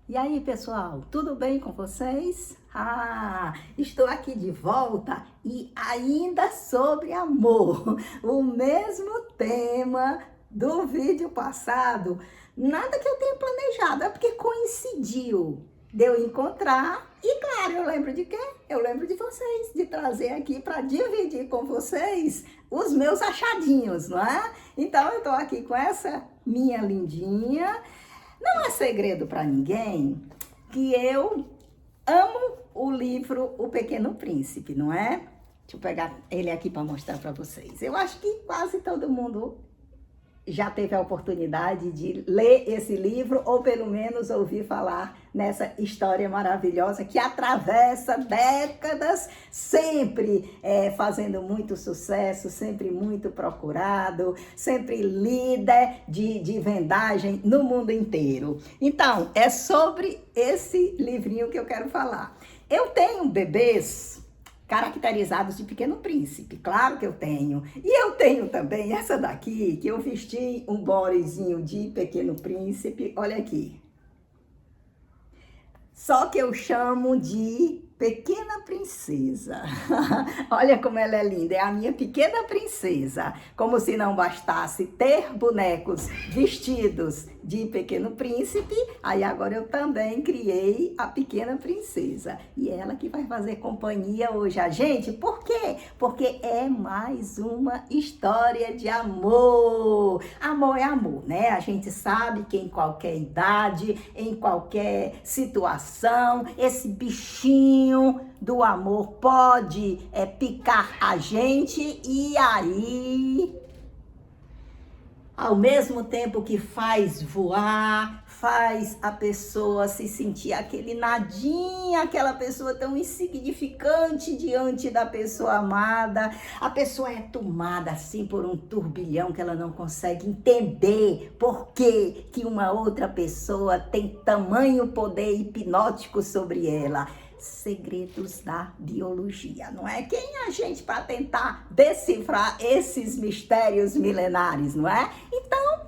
E aí, pessoal, tudo bem com vocês? Estou aqui de volta e ainda sobre amor, o mesmo tema do vídeo passado. Nada que eu tenha planejado, é porque coincidiu de eu encontrar e, claro, eu lembro de quê? Eu lembro de vocês, de trazer aqui para dividir com vocês os meus achadinhos, não é? Então, eu estou aqui com essa minha lindinha. Não é segredo para ninguém que eu amo o livro O Pequeno Príncipe, não é? Deixa eu pegar ele aqui para mostrar para vocês. Eu acho que quase todo mundo já teve a oportunidade de ler esse livro ou pelo menos ouvir falar nessa história maravilhosa que atravessa décadas, sempre fazendo muito sucesso, sempre muito procurado, sempre líder de vendagem no mundo inteiro. Então, é sobre esse livrinho que eu quero falar. Eu tenho bebês caracterizados de Pequeno Príncipe, claro que eu tenho. E eu tenho também essa daqui, que eu vesti um bodezinho de Pequeno Príncipe, olha aqui. Só que eu chamo de Pequena Princesa. Olha como ela é linda, é a minha pequena princesa. Como se não bastasse ter bonecos vestidos de Pequeno Príncipe, aí agora eu também criei a Pequena Princesa. E ela que vai fazer companhia hoje a gente. Por quê? Porque é mais uma história de amor. Amor é amor, né? A gente sabe que em qualquer idade, em qualquer situação, esse bichinho do amor pode picar a gente e aí, ao mesmo tempo que faz voar, faz a pessoa se sentir aquele nadinha, aquela pessoa tão insignificante diante da pessoa amada. A pessoa é tomada assim por um turbilhão que ela não consegue entender por que uma outra pessoa tem tamanho poder hipnótico sobre ela. Segredos da biologia, não é? Quem é a gente para tentar decifrar esses mistérios milenares, não é? Então,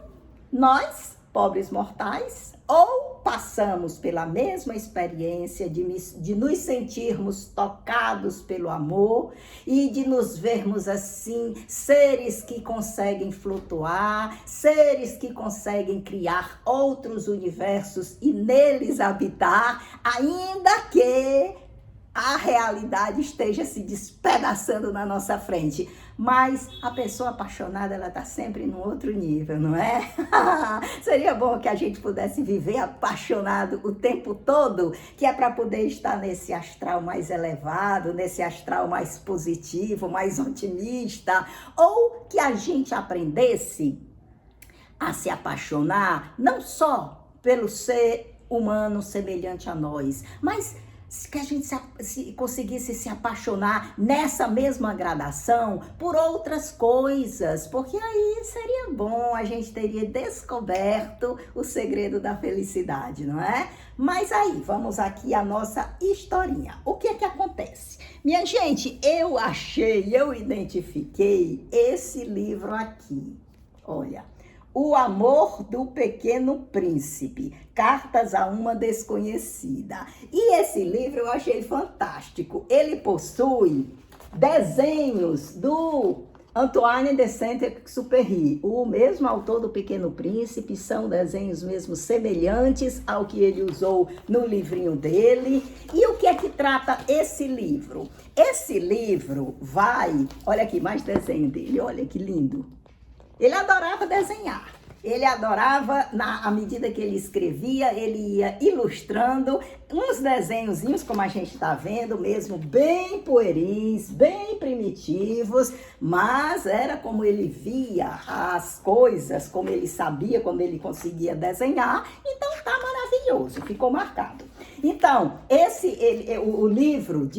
nós, pobres mortais, ou passamos pela mesma experiência de nos sentirmos tocados pelo amor e de nos vermos assim, seres que conseguem flutuar, seres que conseguem criar outros universos e neles habitar, ainda que a realidade esteja se despedaçando na nossa frente. Mas a pessoa apaixonada, ela está sempre num outro nível, não é? Seria bom que a gente pudesse viver apaixonado o tempo todo, que é para poder estar nesse astral mais elevado, nesse astral mais positivo, mais otimista, ou que a gente aprendesse a se apaixonar não só pelo ser humano semelhante a nós, mas que a gente conseguisse se apaixonar nessa mesma gradação por outras coisas, porque aí seria bom, a gente teria descoberto o segredo da felicidade, não é? Mas aí, vamos aqui a nossa historinha. O que é que acontece? Minha gente, eu identifiquei esse livro aqui, olha. O Amor do Pequeno Príncipe, Cartas a uma Desconhecida. E esse livro eu achei fantástico. Ele possui desenhos do Antoine de Saint-Exupéry, o mesmo autor do Pequeno Príncipe, são desenhos mesmo semelhantes ao que ele usou no livrinho dele. E o que é que trata esse livro? Esse livro vai, olha aqui, mais desenho dele, olha que lindo. Ele adorava desenhar, ele adorava, à medida que ele escrevia, ele ia ilustrando uns desenhozinhos, como a gente está vendo mesmo, bem pueris, bem primitivos, mas era como ele via as coisas, como ele sabia, como ele conseguia desenhar, então tá maravilhoso, ficou marcado. Então, o livro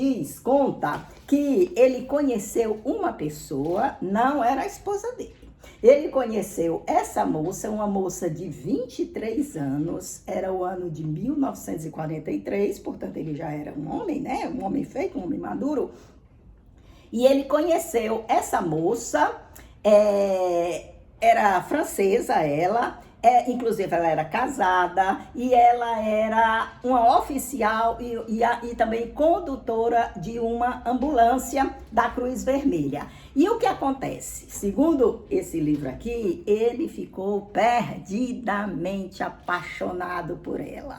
conta que ele conheceu uma pessoa, não era a esposa dele. Ele conheceu essa moça, uma moça de 23 anos, era o ano de 1943, portanto ele já era um homem, né? Um homem feito, um homem maduro. E ele conheceu essa moça, era francesa ela Inclusive, ela era casada e ela era uma oficial e também condutora de uma ambulância da Cruz Vermelha. E o que acontece? Segundo esse livro aqui, ele ficou perdidamente apaixonado por ela.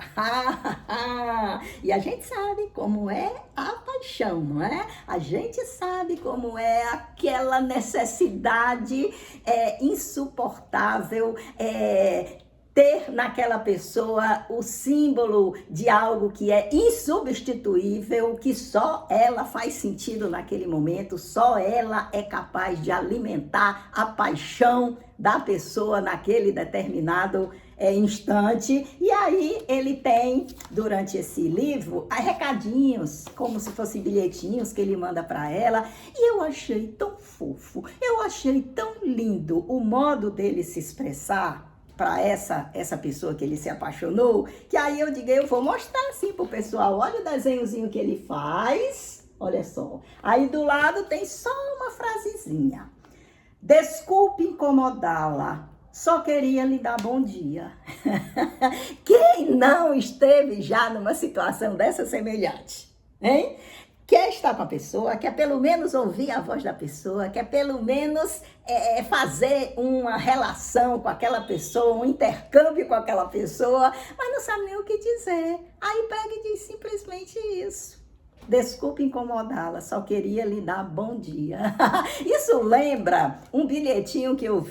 E a gente sabe como é a paixão, não é? A gente sabe como é aquela necessidade insuportável, ter naquela pessoa o símbolo de algo que é insubstituível, que só ela faz sentido naquele momento, só ela é capaz de alimentar a paixão da pessoa naquele determinado instante. E aí ele tem, durante esse livro, recadinhos, como se fossem bilhetinhos que ele manda para ela. E eu achei tão fofo, eu achei tão lindo o modo dele se expressar para essa pessoa que ele se apaixonou, que aí eu digo, eu vou mostrar assim pro pessoal, olha o desenhozinho que ele faz, olha só. Aí do lado tem só uma frasezinha. Desculpe incomodá-la, só queria lhe dar bom dia. Quem não esteve já numa situação dessa semelhante, hein? Quer estar com a pessoa, quer pelo menos ouvir a voz da pessoa, quer pelo menos fazer uma relação com aquela pessoa, um intercâmbio com aquela pessoa, mas não sabe nem o que dizer. Aí pega e diz simplesmente isso. Desculpe incomodá-la, só queria lhe dar bom dia. Isso lembra um bilhetinho que eu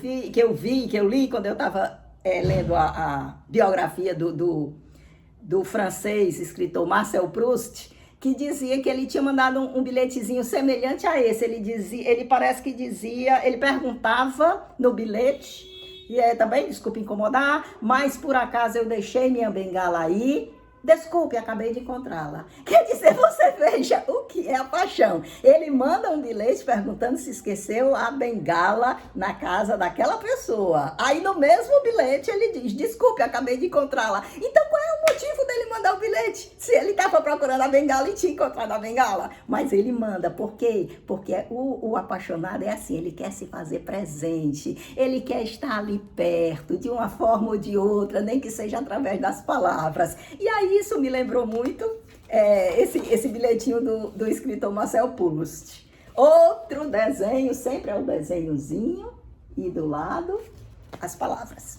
li quando eu estava lendo a biografia do francês escritor Marcel Proust, que dizia que ele tinha mandado um bilhetezinho semelhante a esse. Ele parece que dizia, ele perguntava no bilhete, e também, desculpe incomodar, mas por acaso eu deixei minha bengala aí. Desculpe, acabei de encontrá-la. Quer dizer, você veja o que é a paixão. Ele manda um bilhete perguntando se esqueceu a bengala na casa daquela pessoa. Aí no mesmo bilhete ele diz, desculpe, acabei de encontrá-la. Então qual é o motivo dele mandar o bilhete? Se ele estava procurando a bengala e tinha encontrado a bengala. Mas ele manda, por quê? Porque o apaixonado é assim, ele quer se fazer presente, ele quer estar ali perto, de uma forma ou de outra, nem que seja através das palavras. E aí isso me lembrou muito esse bilhetinho do escritor Marcel Proust. Outro desenho, sempre é o desenhozinho e do lado as palavras.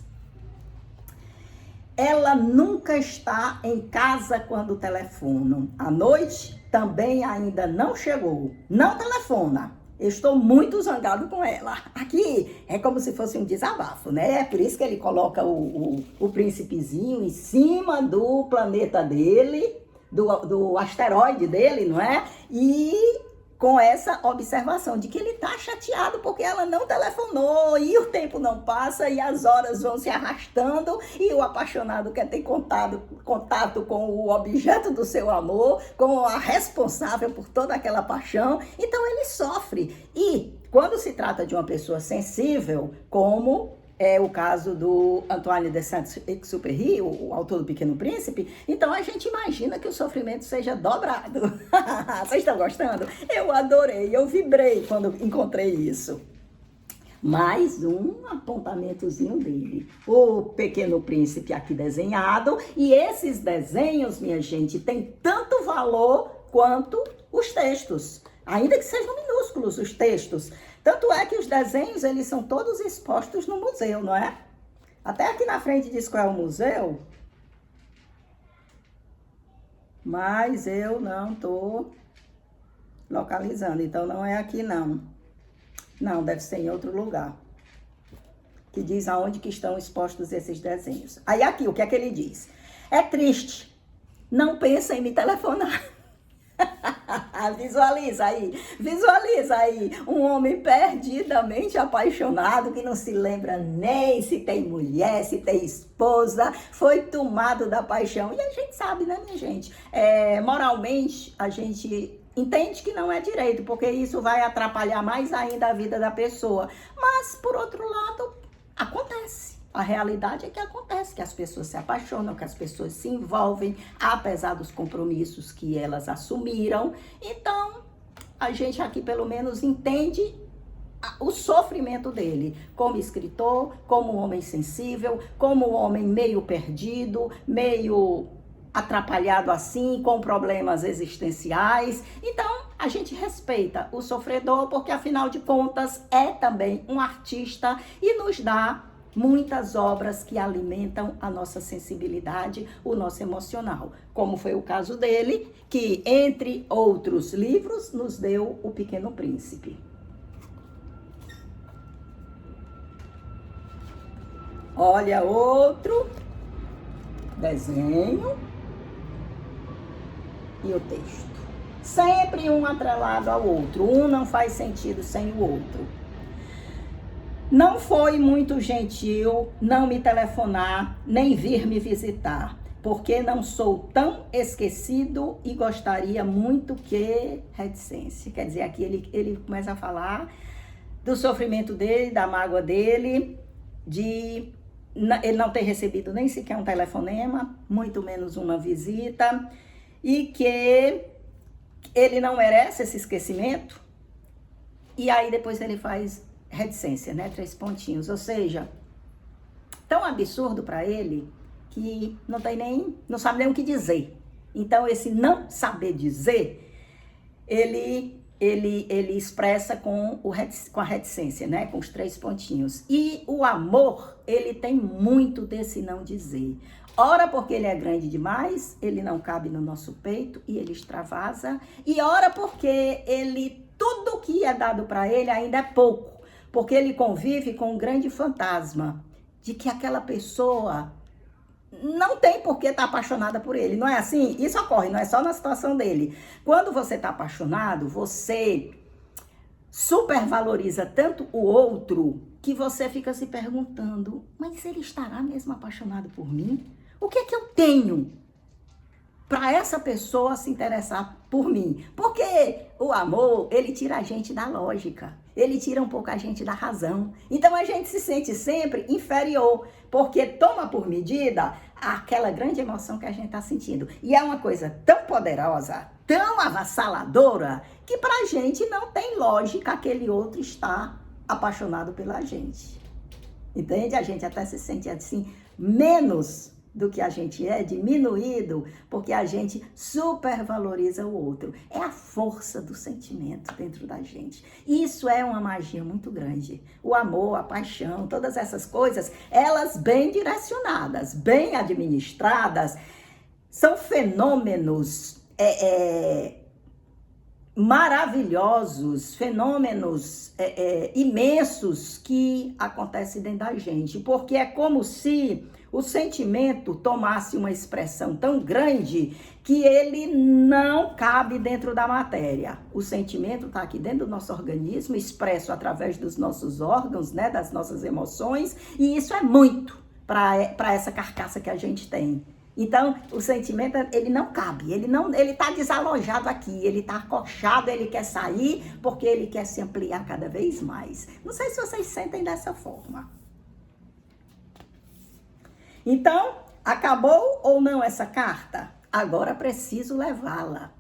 Ela nunca está em casa quando telefono. À noite também ainda não chegou. Não telefona. Estou muito zangado com ela. Aqui é como se fosse um desabafo, né? É por isso que ele coloca o príncipezinho em cima do planeta dele, do asteroide dele, não é? E com essa observação de que ele está chateado porque ela não telefonou e o tempo não passa e as horas vão se arrastando e o apaixonado quer ter contato com o objeto do seu amor, com a responsável por toda aquela paixão, então ele sofre. E quando se trata de uma pessoa sensível, como é o caso do Antoine de Saint-Exupéry, o autor do Pequeno Príncipe, então a gente imagina que o sofrimento seja dobrado. Vocês estão gostando? Eu adorei, eu vibrei quando encontrei isso. Mais um apontamentozinho dele. O Pequeno Príncipe aqui desenhado, e esses desenhos, minha gente, têm tanto valor quanto os textos, ainda que sejam minúsculos os textos. Tanto é que os desenhos, eles são todos expostos no museu, não é? Até aqui na frente diz qual é o museu. Mas eu não estou localizando, então não é aqui não. Não, deve ser em outro lugar. Que diz aonde que estão expostos esses desenhos. Aí aqui, o que é que ele diz? É triste, não pensa em me telefonar. Visualiza aí, um homem perdidamente apaixonado, que não se lembra nem se tem mulher, se tem esposa, foi tomado da paixão. E a gente sabe, né, minha gente? Moralmente, a gente entende que não é direito, porque isso vai atrapalhar mais ainda a vida da pessoa. Mas, por outro lado, acontece. A realidade é que acontece, que as pessoas se apaixonam, que as pessoas se envolvem, apesar dos compromissos que elas assumiram. Então, a gente aqui pelo menos entende o sofrimento dele, como escritor, como homem sensível, como homem meio perdido, meio atrapalhado assim, com problemas existenciais. Então, a gente respeita o sofredor, porque afinal de contas é também um artista e nos dá muitas obras que alimentam a nossa sensibilidade, o nosso emocional, como foi o caso dele, que entre outros livros nos deu O Pequeno Príncipe. Olha outro desenho e o texto. Sempre um atrelado ao outro, um não faz sentido sem o outro. Não foi muito gentil não me telefonar, nem vir me visitar, porque não sou tão esquecido e gostaria muito que... reticência. Quer dizer, aqui ele começa a falar do sofrimento dele, da mágoa dele, de ele não ter recebido nem sequer um telefonema, muito menos uma visita, e que ele não merece esse esquecimento. E aí depois ele faz reticência, né? 3 pontinhos. Ou seja, tão absurdo para ele que não sabe nem o que dizer. Então, esse não saber dizer, ele expressa com a reticência, né? Com os 3 pontinhos. E o amor, ele tem muito desse não dizer. Ora porque ele é grande demais, ele não cabe no nosso peito e ele extravasa. E ora porque tudo que é dado para ele ainda é pouco. Porque ele convive com um grande fantasma de que aquela pessoa não tem por que estar apaixonada por ele. Não é assim? Isso ocorre, não é só na situação dele. Quando você está apaixonado, você supervaloriza tanto o outro que você fica se perguntando, mas ele estará mesmo apaixonado por mim? O que é que eu tenho para essa pessoa se interessar por mim? Porque o amor, ele tira a gente da lógica, ele tira um pouco a gente da razão. Então a gente se sente sempre inferior, porque toma por medida aquela grande emoção que a gente está sentindo. E é uma coisa tão poderosa, tão avassaladora, que pra gente não tem lógica aquele outro estar apaixonado pela gente. Entende? A gente até se sente assim, menos do que a gente é, diminuído, porque a gente supervaloriza o outro. É a força do sentimento dentro da gente. Isso é uma magia muito grande. O amor, a paixão, todas essas coisas, elas bem direcionadas, bem administradas, são fenômenos maravilhosos, fenômenos imensos que acontecem dentro da gente, porque é como se o sentimento tomasse uma expressão tão grande que ele não cabe dentro da matéria. O sentimento está aqui dentro do nosso organismo, expresso através dos nossos órgãos, né, das nossas emoções, e isso é muito para essa carcaça que a gente tem. Então, o sentimento, ele não cabe, ele está desalojado aqui, ele está acochado, ele quer sair porque ele quer se ampliar cada vez mais. Não sei se vocês sentem dessa forma. Então, acabou ou não essa carta? Agora preciso levá-la.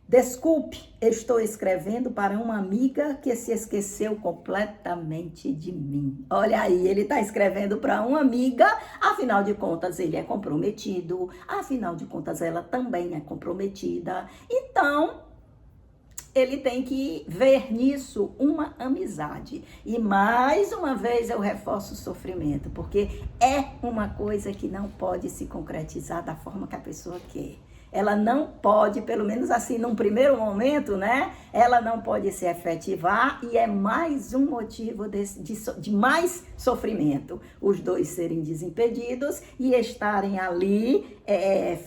Desculpe, estou escrevendo para uma amiga que se esqueceu completamente de mim. Olha aí, ele está escrevendo para uma amiga, afinal de contas ele é comprometido, afinal de contas ela também é comprometida. Então, ele tem que ver nisso uma amizade. E mais uma vez eu reforço o sofrimento, porque é uma coisa que não pode se concretizar da forma que a pessoa quer. Ela não pode, pelo menos assim, num primeiro momento, né? Ela não pode se efetivar e é mais um motivo de mais sofrimento. Os dois serem desimpedidos e estarem ali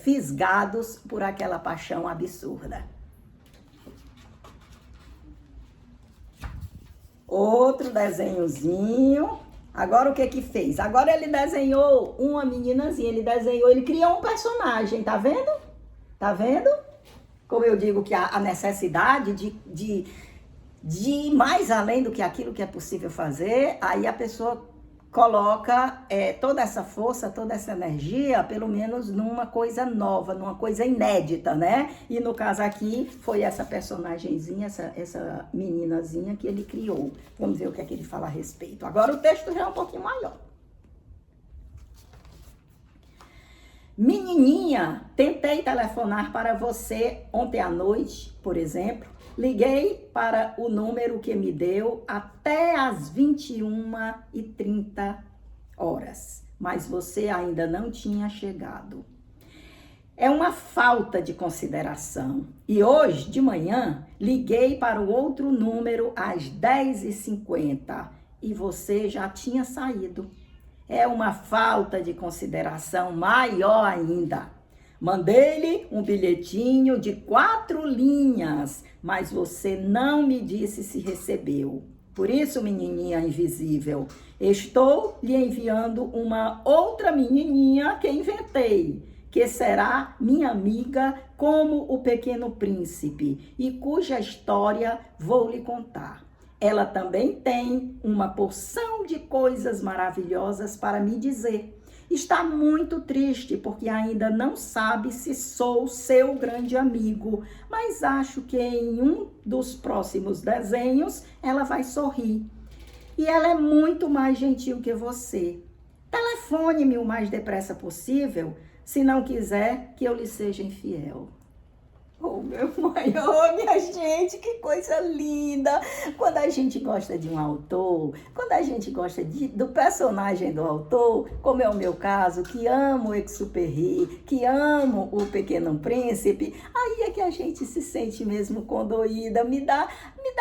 fisgados por aquela paixão absurda. Outro desenhozinho. Agora o que que fez? Agora ele desenhou uma meninazinha, ele criou um personagem, tá vendo? Tá vendo? Como eu digo que a necessidade de ir mais além do que aquilo que é possível fazer, aí a pessoa coloca toda essa força, toda essa energia, pelo menos numa coisa nova, numa coisa inédita, né? E no caso aqui, foi essa personagenzinha, essa meninazinha que ele criou. Vamos ver o que é que ele fala a respeito. Agora o texto já é um pouquinho maior. Menininha, tentei telefonar para você ontem à noite, por exemplo. Liguei para o número que me deu até às 21h30, mas você ainda não tinha chegado. É uma falta de consideração. E hoje, de manhã, liguei para o outro número às 10h50 e você já tinha saído. É uma falta de consideração maior ainda. Mandei-lhe um bilhetinho de 4 linhas, mas você não me disse se recebeu. Por isso, menininha invisível, estou lhe enviando uma outra menininha que inventei, que será minha amiga como o Pequeno Príncipe e cuja história vou lhe contar. Ela também tem uma porção de coisas maravilhosas para me dizer. Está muito triste porque ainda não sabe se sou seu grande amigo, mas acho que em um dos próximos desenhos ela vai sorrir. E ela é muito mais gentil que você. Telefone-me o mais depressa possível, se não quiser que eu lhe seja infiel. Oh, meu mãe, oh, minha gente, que coisa linda! Quando a gente gosta de um autor, quando a gente gosta do personagem do autor, como é o meu caso, que amo o Exupéry, que amo o Pequeno Príncipe, aí é que a gente se sente mesmo condoída, me dá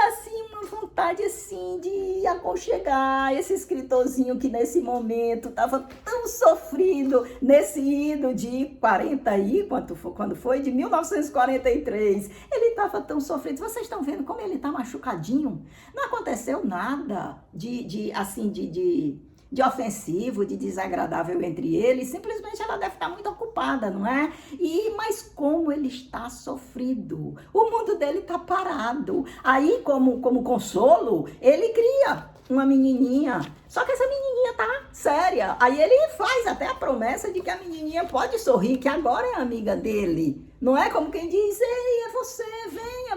assim uma vontade assim de aconchegar esse escritorzinho que nesse momento estava tão sofrido, nesse ido de 40 e quando foi? De 1943. Ele estava tão sofrido. Vocês estão vendo como ele está machucadinho? Não aconteceu nada de ofensivo, de desagradável entre eles, simplesmente ela deve estar muito ocupada, não é? Mas como ele está sofrido, o mundo dele está parado. Aí, como consolo, ele cria uma menininha, só que essa menininha tá séria. Aí ele faz até a promessa de que a menininha pode sorrir, que agora é amiga dele. Não é como quem diz, ei, é você, venha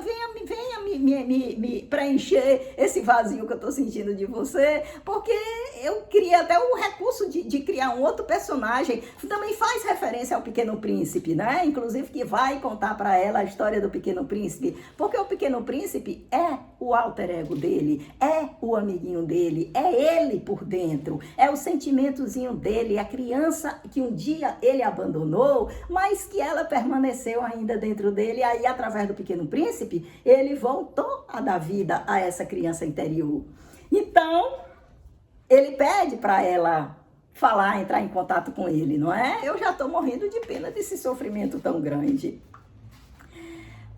me preencher esse vazio que eu tô sentindo de você, porque eu queria até o recurso de criar um outro personagem, também faz referência ao Pequeno Príncipe, né? Inclusive que vai contar para ela a história do Pequeno Príncipe, porque o Pequeno Príncipe é o alter ego dele, é o amiguinho dele, é ele por dentro, é o sentimentozinho dele, a criança que um dia ele abandonou, mas que ela permaneceu ainda dentro dele, aí através do Pequeno Príncipe, ele voltou a dar vida a essa criança interior. Então, ele pede para ela falar, entrar em contato com ele, não é? Eu já estou morrendo de pena desse sofrimento tão grande.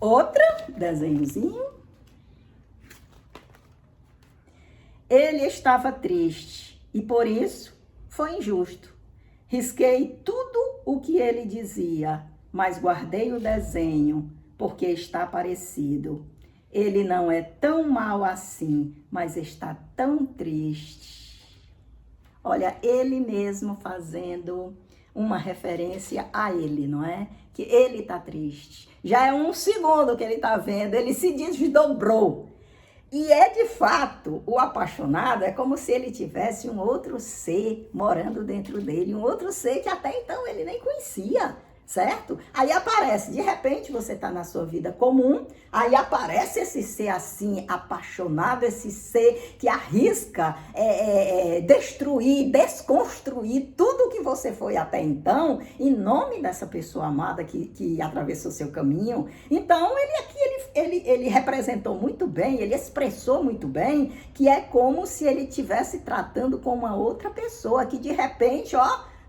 Outra, desenhozinho. Ele estava triste e por isso foi injusto. Risquei tudo o que ele dizia, mas guardei o desenho porque está parecido. Ele não é tão mal assim, mas está tão triste. Olha, ele mesmo fazendo uma referência a ele, não é? Que ele está triste. Já é um segundo que ele está vendo, ele se desdobrou. E é de fato, o apaixonado é como se ele tivesse um outro ser morando dentro dele, um outro ser que até então ele nem conhecia. Certo? Aí aparece, de repente você está na sua vida comum, aí aparece esse ser assim, apaixonado, esse ser que arrisca destruir, desconstruir tudo que você foi até então, em nome dessa pessoa amada que atravessou seu caminho. Então, ele representou muito bem, ele expressou muito bem, que é como se ele estivesse tratando com uma outra pessoa, que de repente,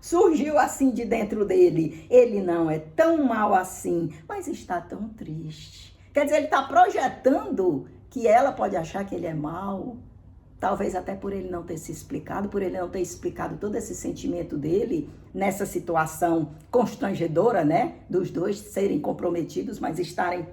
surgiu assim de dentro dele. Ele não é tão mal assim, mas está tão triste. Quer dizer, ele está projetando que ela pode achar que ele é mal. Talvez até por ele não ter se explicado, por ele não ter explicado todo esse sentimento dele nessa situação constrangedora, né? Dos dois serem comprometidos, mas estarem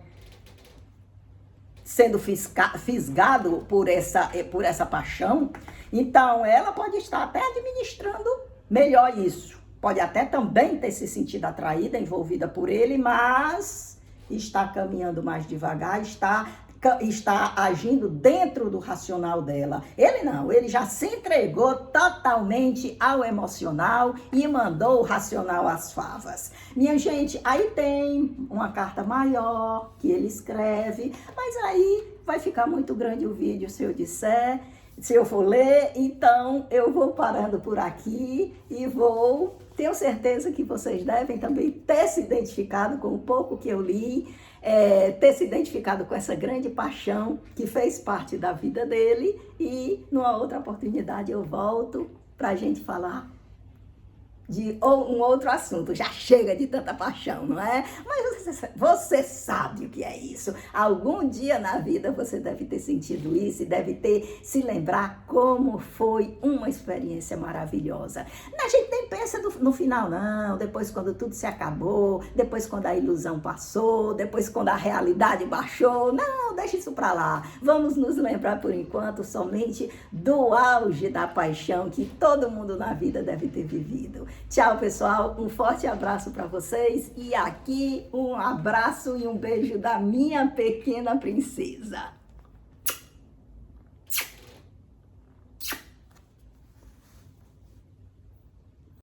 sendo fisgado por essa paixão, então ela pode estar até administrando melhor isso. Pode até também ter se sentido atraída, envolvida por ele, mas está caminhando mais devagar, está agindo dentro do racional dela. Ele não, ele já se entregou totalmente ao emocional e mandou o racional às favas. Minha gente, aí tem uma carta maior que ele escreve, mas aí vai ficar muito grande o vídeo se eu disser, se eu for ler, então eu vou parando por aqui e tenho certeza que vocês devem também ter se identificado com o pouco que eu li, ter se identificado com essa grande paixão que fez parte da vida dele, e numa outra oportunidade eu volto para a gente falar de um outro assunto. Já chega de tanta paixão, não é? Mas você sabe o que é isso. Algum dia na vida você deve ter sentido isso e deve ter se lembrar como foi uma experiência maravilhosa. A gente nem pensa no final, não. Depois, quando tudo se acabou, depois quando a ilusão passou, depois quando a realidade baixou. Não, deixa isso pra lá. Vamos nos lembrar por enquanto somente do auge da paixão que todo mundo na vida deve ter vivido. Tchau, pessoal. Um forte abraço para vocês. E aqui um abraço e um beijo da minha pequena princesa.